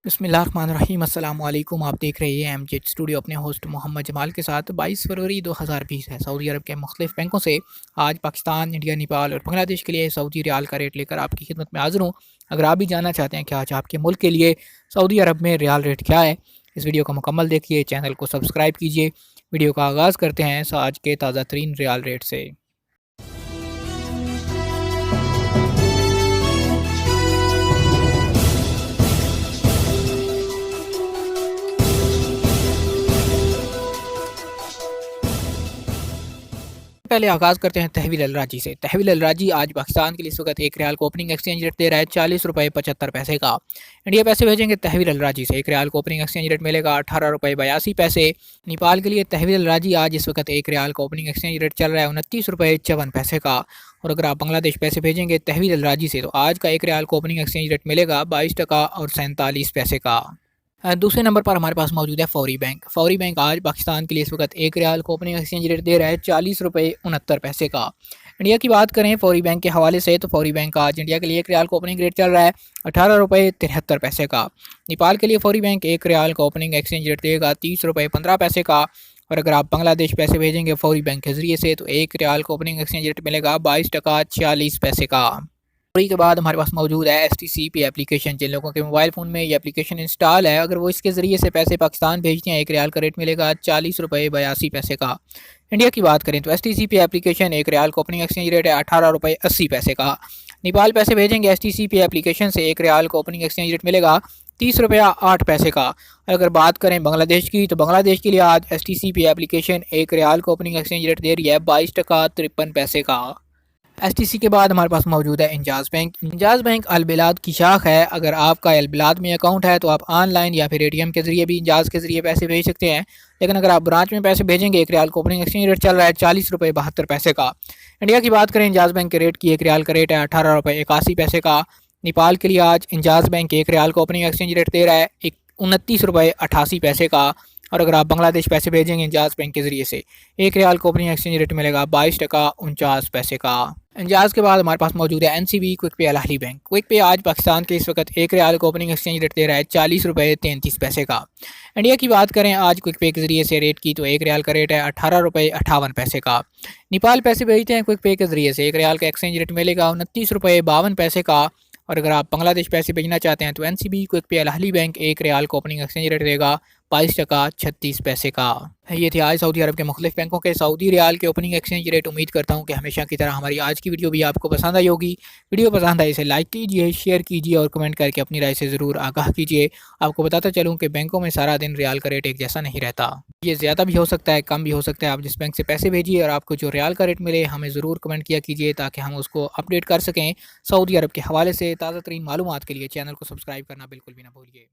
बिस्मिल्लाहिर्रहमानिर्रहीम अस्सलाम वालेकुम। आप देख रहे हैं एमजेड स्टूडियो अपने होस्ट मोहम्मद जमाल के साथ। 22 फरवरी 2020 है। सऊदी अरब के मुख्तलिफ बैंकों से आज पाकिस्तान, इंडिया, नेपाल और बांग्लादेश के लिए सऊदी रियाल का रेट लेकर आपकी खिदमत में हाजिर हूँ। अगर आप भी जानना चाहते हैं कि आज आपके मुल्क के लिए सऊदी अरब में रियाल रेट क्या है, इस वीडियो को मुकम्मल देखिए, चैनल को सब्सक्राइब कीजिए। वीडियो का आगाज़ करते हैं आज के ताज़ा तरीन रियाल रेट से। पहले आगाज़ करते हैं तहवील अल राजी से। तहवील अल राजी आज पाकिस्तान के लिए इस वक्त एक रियाल को ओपनिंग एक्सचेंज रेट दे रहा है 40 रुपये 75 पैसे का। इंडिया पैसे भेजेंगे तहवील अल राजी से, एक रियाल को ओपनिंग एक्सचेंज रेट मिलेगा 18 रुपये 82 पैसे। नेपाल के लिए तहवील अल राजी आज इस वक्त एक रियाल का ओपनिंग एक्सचेंज रेट चल रहा है 29 रुपये 54 पैसे का। और अगर आप बांग्लादेश पैसे भेजेंगे तहवील अल राजी से, तो आज का एक रियाल को ओपनिंग एक्सचेंज रेट मिलेगा 22 टका और 47 पैसे का। दूसरे नंबर पर हमारे पास मौजूद है फौरी बैंक। फौरी बैंक आज पाकिस्तान के लिए इस वक्त एक रियाल को ओपनिंग एक्सचेंज रेट दे रहा है 40 रुपये 69 पैसे का। इंडिया की बात करें फौरी बैंक के हवाले से, तो फौरी बैंक आज इंडिया के लिए एक रियाल को ओपनिंग रेट चल रहा है 18 रुपये 73 पैसे का। नेपाल के लिए फौरी बैंक एक रियाल का ओपनिंग एक्सचेंज रेट देगा 30 रुपये 15 पैसे का। और अगर आप बांग्लादेश पैसे भेजेंगे फौरी बैंक के ज़रिए से, तो एक रियाल को ओपनिंग एक्सचेंज रेट मिलेगा 22 टका 46 पैसे का। के बाद हमारे पास मौजूद है STCP एप्लीकेशन। जिन लोगों के मोबाइल फ़ोन में ये एप्लीकेशन इंस्टॉल है, अगर वो इसके ज़रिए से पैसे पाकिस्तान भेजते हैं, एक रियाल का रेट मिलेगा 40 रुपये 82 पैसे का। इंडिया की बात करें तो STCP एप्लीकेशन एक रियाल का ओपनिंग एक्सचेंज रेट है 18 रुपये 80 पैसे का। नेपाल पैसे भेजेंगे STCP एप्लीकेशन से, एक रियाल का ओपनिंग एक्सचेंज रेट मिलेगा 30 रुपये 8 पैसे का। अगर बात करें बांग्लादेश की, तो बांग्लादेश के लिए आज STCP एप्लीकेशन एक रियाल का ओपनिंग एक्सचेंज रेट दे रही है 22 टका 53 पैसे का। STC के बाद हमारे पास मौजूद है इंजाज़ बैंक। इंजाज़ बैंक अलबिलाद की शाख है। अगर आपका अलबिलाद में अकाउंट है, तो आप ऑनलाइन या फिर ATM के ज़रिए भी इंजाज़ के ज़रिए पैसे भेज सकते हैं। लेकिन अगर आप ब्रांच में पैसे भेजेंगे, एक रियाल का ओपनिंग एक्सचेंज रेट चल रहा है 40 रुपये 72 पैसे का। इंडिया की बात करें इंजाज़ बैंक के रेट की, एक रियाल का रेट है 18 रुपये 81 पैसे का। नेपाल के लिए आज इंजाज़ बैंक एक रियाल का ओपनिंग एक्सचेंज रेट दे रहा है 29 रुपये 88 पैसे का। और अगर आप बांग्लादेश पैसे भेजेंगे इंजाज़ बैंक के ज़रिए से, एक रियाल को ओपनिंग एक्सचेंज रेट मिलेगा 22 टका 49 पैसे का। इंजाज़ के बाद हमारे पास मौजूद है NCB क्विक पे अल अहली बैंक। क्विक पे आज पाकिस्तान के इस वक्त एक रियाल को ओपनिंग एक्सचेंज रेट दे रहा है 40 रुपये 33 पैसे का। इंडिया की बात करें आज क्विक पे के ज़रिए से रेट की, तो एक रियाल का रेट है 18 रुपये 58 पैसे का। नेपाल पैसे भेजते हैं क्विक पे के ज़रिए से, एक रियाल का एक्सचेंज रेट मिलेगा 29 रुपये 52 पैसे का। और अगर आप बांग्लादेश पैसे भेजना चाहते हैं, तो NCB क्विक पे अल अहली बैंक एक रियाल को ओपनिंग एक्सचेंज रेट देगा 22 टका 36 पैसे का। ये थे आज सऊदी अरब के मुख्तलिफ बैंकों के सऊदी रियाल के ओपनिंग एक्सचेंज रेट। उम्मीद करता हूँ कि हमेशा की तरह हमारी आज की वीडियो भी आपको पसंद आई होगी। वीडियो पसंद आए इसे लाइक कीजिए, शेयर कीजिए और कमेंट करके अपनी राय से ज़रूर आगाह कीजिए। आपको बताता चलूँ कि बैंकों में सारा दिन रियाल का रेट एक जैसा नहीं रहता। ये ज़्यादा भी हो सकता है, कम भी हो सकता है। आप जिस बैंक से पैसे भेजिए और आपको जो रियाल का रेट मिले, हमें ज़रूर कमेंट किया कीजिए, ताकि हम उसको अपडेट कर सकें। सऊदी अरब के हवाले से ताज़ा तरीन मालूमात के लिए चैनल को सब्सक्राइब करना बिल्कुल भी ना भूलिए।